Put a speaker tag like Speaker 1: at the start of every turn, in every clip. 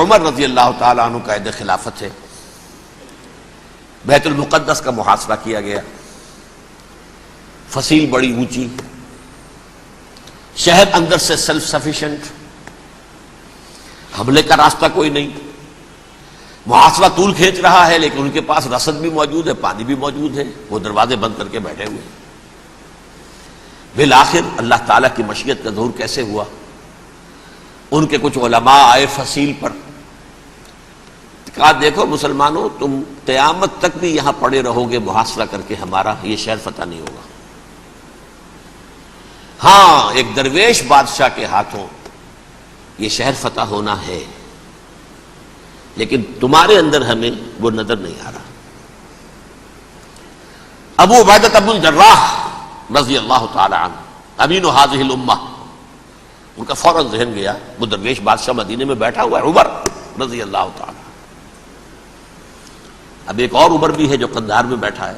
Speaker 1: عمر رضی اللہ تعالیٰ عنہ قائد خلافت ہے. بیت المقدس کا محاصرہ کیا گیا، فصیل بڑی اونچی، شہر اندر سے سیلف سفیشینٹ، حملے کا راستہ کوئی نہیں، محاصرہ طول کھینچ رہا ہے لیکن ان کے پاس رسد بھی موجود ہے، پانی بھی موجود ہے، وہ دروازے بند کر کے بیٹھے ہوئے. بالآخر اللہ تعالیٰ کی مشیت کا ظہور کیسے ہوا؟ ان کے کچھ علماء آئے فصیل پر، کہا دیکھو مسلمانوں، تم قیامت تک بھی یہاں پڑے رہو گے محاصرہ کر کے ہمارا، یہ شہر فتح نہیں ہوگا. ہاں ایک درویش بادشاہ کے ہاتھوں یہ شہر فتح ہونا ہے، لیکن تمہارے اندر ہمیں وہ نظر نہیں آ رہا. ابو عبیدہ بن الجراح رضی اللہ تعالی عنہ امین هذه الامہ، ان کا فوراً ذہن گیا وہ درویش بادشاہ مدینے میں بیٹھا ہوا ہے عمر رضی اللہ تعالی. اب ایک اور عمر بھی ہے جو قندھار میں بیٹھا ہے،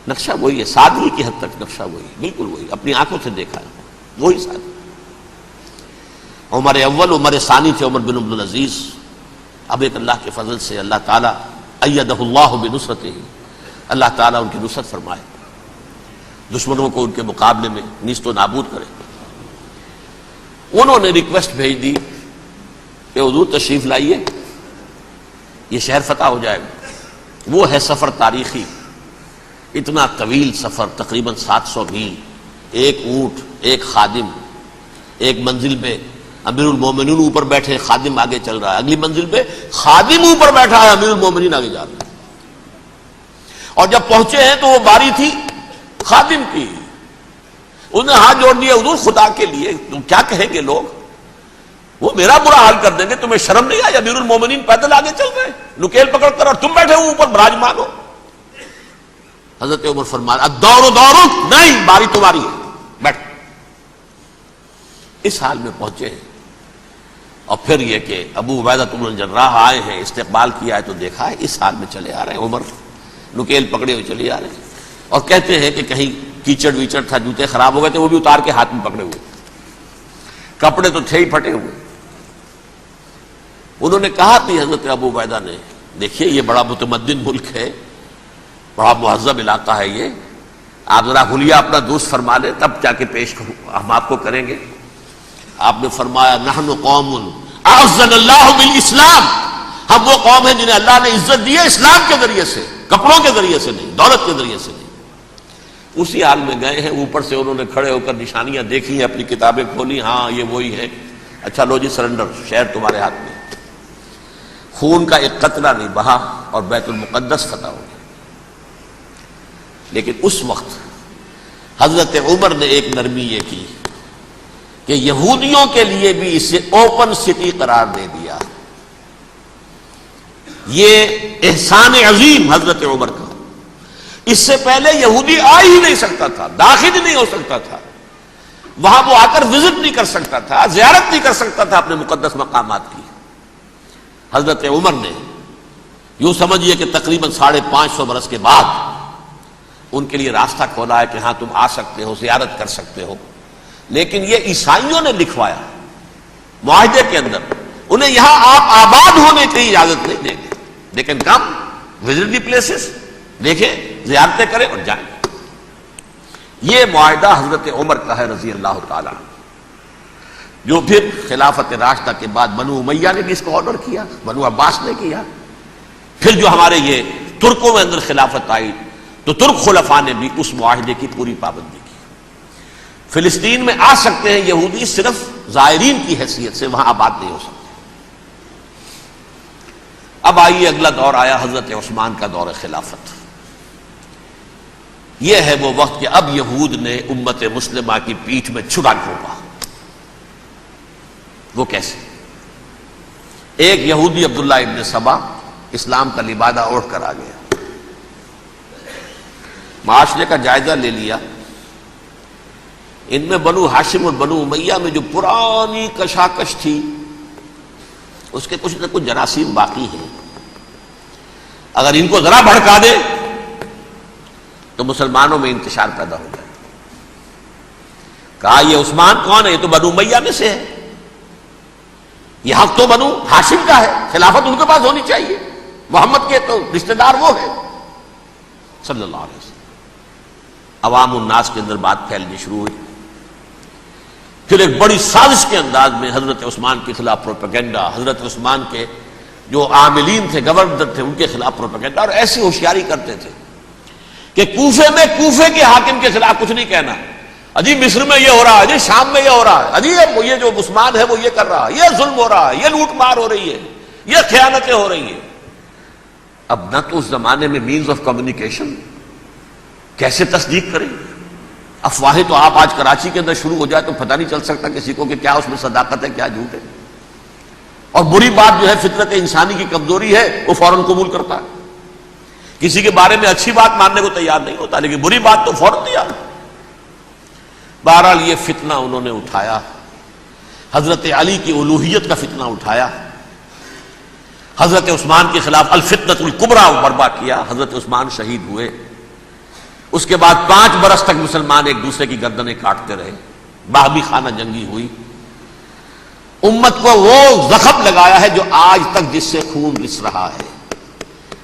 Speaker 1: نقشہ وہی ہے، سادگی کی حد تک نقشہ وہی، بالکل وہی، اپنی آنکھوں سے دیکھا ہے وہی سادگی. عمر اول عمر ثانی تھے عمر بن عبد العزیز. اب ایک اللہ کے فضل سے اللہ تعالیٰ ایدہ اللہ بنصرتہ، اللہ تعالیٰ ان کی نصرت فرمائے، دشمنوں کو ان کے مقابلے میں نیست و نابود کرے. انہوں نے ریکویسٹ بھیج دی کہ حضور تشریف لائیے، یہ شہر فتح ہو جائے گا. وہ ہے سفر تاریخی، اتنا طویل سفر، تقریباً 700 میل، ایک اونٹ، ایک خادم، ایک منزل پہ امیر المومنین اوپر بیٹھے، خادم آگے چل رہا ہے، اگلی منزل پہ خادم اوپر بیٹھا ہے، امیر المومنین آگے جا رہے ہیں. اور جب پہنچے ہیں تو وہ باری تھی خادم کی. انہوں نے ہاتھ جوڑ دیا، حضور خدا کے لیے تم کیا کہیں گے لوگ، وہ میرا برا حال کر دیں گے، تمہیں شرم نہیں آئی؟ امیر المومنین پیدل آگے چل رہے ہیں نکیل پکڑ کر، اور تم بیٹھے ہو اوپر براجمان ہو. حضرت عمر فرمایا الدور دورک، نہیں باری تمہاری ہے، بیٹھ. اس حال میں پہنچے ہیں. اور پھر یہ کہ ابو عبیدہ بن الجراح آئے ہیں، استقبال کیا ہے تو دیکھا ہے اس حال میں چلے آ رہے ہیں. عمر نکیل پکڑے ہوئے چلے آ رہے ہیں، اور کہتے ہیں کہ کہیں کیچڑ ویچڑ تھا، جوتے خراب ہو گئے تھے، وہ بھی اتار کے ہاتھ میں پکڑے ہوئے، کپڑے تو تھے ہی پھٹے ہوئے. انہوں نے کہا کہ حضرت ابو عبیدہ نے، دیکھیے یہ بڑا متمدن ملک ہے، بڑا مہذب علاقہ ہے یہ، آپ ذرا حلیہ اپنا دوست فرما لیں تب جا کے پیش ہم آپ کو کریں گے. آپ نے فرمایا نحن قوم اعزنا اللہ بالاسلام، ہم وہ قوم ہیں جنہیں اللہ نے عزت دی ہے اسلام کے ذریعے سے، کپڑوں کے ذریعے سے نہیں، دولت کے ذریعے سے نہیں. اسی حال میں گئے ہیں. اوپر سے انہوں نے کھڑے ہو کر نشانیاں دیکھی ہیں، اپنی کتابیں کھولی، ہاں یہ وہی ہے. اچھا لو جی سرنڈر، شہر تمہارے ہاتھ میں. خون کا ایک قطرہ نہیں بہا اور بیت المقدس فتح ہو گیا. لیکن اس وقت حضرت عمر نے ایک نرمی یہ کی کہ یہودیوں کے لیے بھی اسے اوپن سٹی قرار دے دیا. یہ احسان عظیم حضرت عمر کا. اس سے پہلے یہودی آ ہی نہیں سکتا تھا، داخل ہی نہیں ہو سکتا تھا، وہاں وہ آ کر وزٹ نہیں کر سکتا تھا، زیارت نہیں کر سکتا تھا اپنے مقدس مقامات کی. حضرت عمر نے یوں سمجھیے کہ تقریباً 550 برس کے بعد ان کے لیے راستہ کھولا ہے کہ ہاں تم آ سکتے ہو، زیارت کر سکتے ہو. لیکن یہ عیسائیوں نے لکھوایا معاہدے کے اندر، انہیں یہاں آپ آباد ہونے کی اجازت نہیں دیں گے، لیکن کم وزٹ دی پلیسز، دیکھیں زیارتیں کریں اور جائیں. یہ معاہدہ حضرت عمر کا ہے رضی اللہ تعالیٰ، جو پھر خلافت راشدہ کے بعد بنو امیہ نے بھی اس کو آرڈر کیا، بنو عباس نے کیا. پھر جو ہمارے یہ ترکوں میں اندر خلافت آئی تو ترک خلفاء نے بھی اس معاہدے کی پوری پابندی کی. فلسطین میں آ سکتے ہیں یہودی، صرف زائرین کی حیثیت سے، وہاں آباد نہیں ہو سکتے. اب آئیے اگلا دور آیا حضرت عثمان کا دور خلافت. یہ ہے وہ وقت کہ اب یہود نے امت مسلمہ کی پیٹھ میں چھرا گھونپا. وہ کیسے؟ ایک یہودی عبداللہ ابن سبا اسلام کا لبادہ اوڑھ کر آ گیا، معاشرے کا جائزہ لے لیا. ان میں بنو ہاشم اور بنو امیہ میں جو پرانی کشاکش تھی اس کے کچھ نہ کچھ جراثیم باقی ہیں، اگر ان کو ذرا بھڑکا دے تو مسلمانوں میں انتشار پیدا ہو جائے. کہا یہ عثمان کون ہے؟ یہ تو بنو امیہ میں سے ہے. یہ حق تو بنو ہاشم کا ہے، خلافت ان کے پاس ہونی چاہیے، محمد کے تو رشتہ دار وہ ہے صلی اللہ علیہ وسلم۔ عوام الناس کے اندر بات پھیلنی شروع ہوئی۔ پھر ایک بڑی سازش کے انداز میں حضرت عثمان کے خلاف پروپیگنڈا، حضرت عثمان کے جو عاملین تھے، گورنر تھے، ان کے خلاف پروپیگنڈا، اور ایسی ہوشیاری کرتے تھے کہ کوفے میں کوفے کے حاکم کے خلاف کچھ نہیں کہنا، اجی مصر میں یہ ہو رہا ہے، اجی شام میں یہ ہو رہا ہے، اجی یہ جو عثمان ہے وہ یہ کر رہا ہے، یہ ظلم ہو رہا ہے، یہ لوٹ مار ہو رہی ہے، یہ خیانتیں ہو رہی ہیں۔ اب نہ تو اس زمانے میں مینز آف کمیونیکیشن، کیسے تصدیق کریں؟ افواہیں تو آپ آج کراچی کے اندر شروع ہو جائے تو پتہ نہیں چل سکتا کسی کو کہ کیا اس میں صداقت ہے کیا جھوٹ ہے، اور بری بات جو ہے فطرت انسانی کی کمزوری ہے وہ فوراً قبول کرتا ہے، کسی کے بارے میں اچھی بات ماننے کو تیار نہیں ہوتا لیکن بری بات تو فوراً تیار ہے۔ بہرحال یہ فتنہ انہوں نے اٹھایا، حضرت علی کی الوہیت کا فتنہ اٹھایا، حضرت عثمان کے خلاف الفتنۃ الکبریٰ برپا کیا، حضرت عثمان شہید ہوئے۔ اس کے بعد 5 برس تک مسلمان ایک دوسرے کی گردنیں کاٹتے رہے، باہمی خانہ جنگی ہوئی، امت کو وہ زخم لگایا ہے جو آج تک جس سے خون رس رہا ہے۔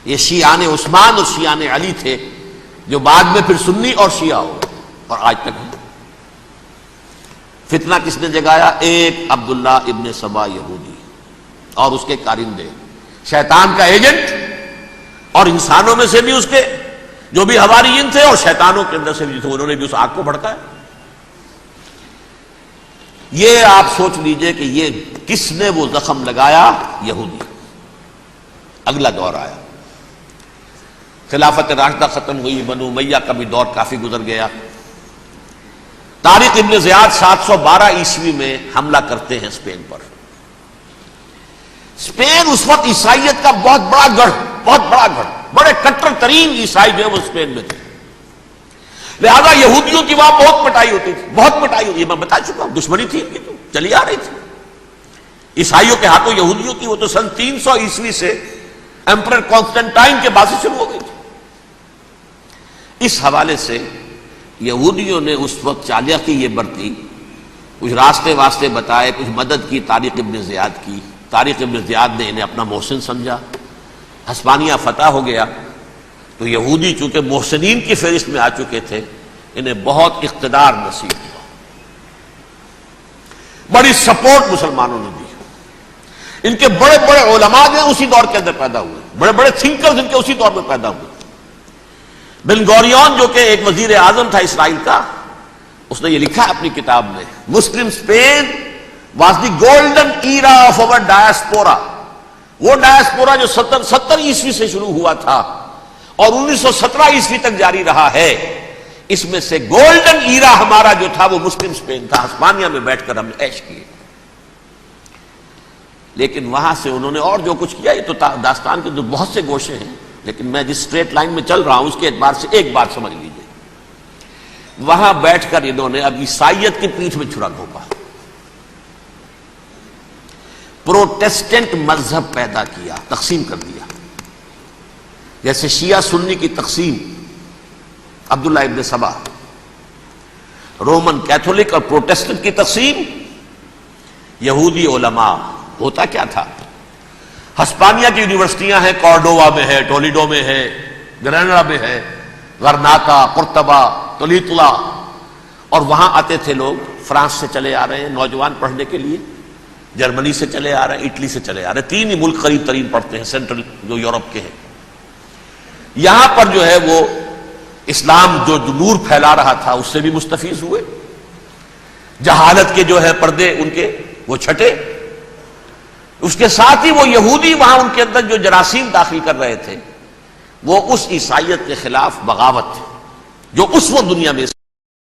Speaker 1: یہ شیعان عثمان اور شیعان علی تھے جو بعد میں پھر سنی اور شیعہ ہو اور آج تک ہے۔ فتنہ کس نے جگایا؟ ایک عبداللہ ابن سبا یہودی اور اس کے کارندے، شیطان کا ایجنٹ، اور انسانوں میں سے بھی اس کے جو بھی حواریین تھے اور شیطانوں کے اندر سے بھی تھے، انہوں نے بھی اس آگ کو بھڑکایا۔ یہ آپ سوچ لیجئے کہ یہ کس نے وہ زخم لگایا؟ یہودی۔ اگلا دور آیا، خلافت راشدہ ختم ہوئی، بنو امیہ کا بھی دور کافی گزر گیا۔ طارق ابن زیاد 712 عیسوی میں حملہ کرتے ہیں اسپین پر۔ اسپین اس وقت عیسائیت کا بہت بڑا گڑھ، بڑے کٹر ترین عیسائی جو ہے وہ اسپین میں تھے، لہذا یہودیوں کی وہاں بہت پٹائی ہوتی تھی، بہت پٹائی ہوتی، یہ میں بتا چکا ہوں، دشمنی تھی ان کی تو چلی آ رہی تھی عیسائیوں کے ہاتھوں یہودیوں کی، وہ تو سن 300 عیسوی سے ایمپرر کانسٹنٹائن کے بعد سے شروع ہو گئی تھی۔ اس حوالے سے یہودیوں نے اس وقت چالاکی یہ برتی، کچھ راستے واسطے بتائے، کچھ مدد کی طارق ابن زیاد کی۔ طارق ابن زیاد نے انہیں اپنا محسن سمجھا، ہسپانیہ فتح ہو گیا تو یہودی چونکہ محسنین کی فہرست میں آ چکے تھے، انہیں بہت اقتدار نصیب ہوا، بڑی سپورٹ مسلمانوں نے دی۔ ان کے بڑے بڑے علماء جو اسی دور کے اندر پیدا ہوئے، بڑے بڑے تھنکرز ان کے اسی دور میں پیدا ہوئے۔ بن گوریون جو کہ ایک وزیر اعظم تھا اسرائیل کا، اس نے یہ لکھا اپنی کتاب میں، Muslim Spain was the golden era of our diaspora. وہ ڈائسپورا جو 70 عیسوی سے شروع ہوا تھا اور 1917 عیسوی تک جاری رہا ہے، اس میں سے گولڈن ایرا ہمارا جو تھا وہ مسلم اسپین تھا، ہسپانیہ میں بیٹھ کر ہم نے عیش کیے۔ لیکن وہاں سے انہوں نے اور جو کچھ کیا، یہ تو داستان کے بہت سے گوشے ہیں، لیکن میں جس اسٹریٹ لائن میں چل رہا ہوں اس کے اعتبار سے ایک بات سمجھ لیجیے، وہاں بیٹھ کر انہوں نے اب عیسائیت کی پیٹھ میں چھرا گھونپا، پروٹیسٹنٹ مذہب پیدا کیا، تقسیم کر دیا، جیسے شیعہ سنی کی تقسیم، عبداللہ ابن سبا، رومن کیتھولک اور پروٹیسٹنٹ کی تقسیم، یہودی علماء۔ ہوتا کیا تھا، ہسپانیہ کی یونیورسٹیاں ہیں، کارڈووا میں ہے، ٹولیڈو میں ہے، گریناڈا میں ہے، غرناطہ، قرطبہ، تولیتلا، اور وہاں آتے تھے لوگ، فرانس سے چلے آ رہے ہیں نوجوان پڑھنے کے لیے، جرمنی سے چلے آ رہے ہیں، اٹلی سے چلے آ رہے ہیں، 3 ہی ملک قریب ترین پڑھتے ہیں سینٹرل جو یورپ کے ہیں۔ یہاں پر جو ہے وہ اسلام جو نور پھیلا رہا تھا اس سے بھی مستفیض ہوئے، جہالت کے جو ہے پردے ان کے وہ چھٹے، اس کے ساتھ ہی وہ یہودی وہاں ان کے اندر جو جراثیم داخل کر رہے تھے وہ اس عیسائیت کے خلاف بغاوت تھی جو اس وقت دنیا میں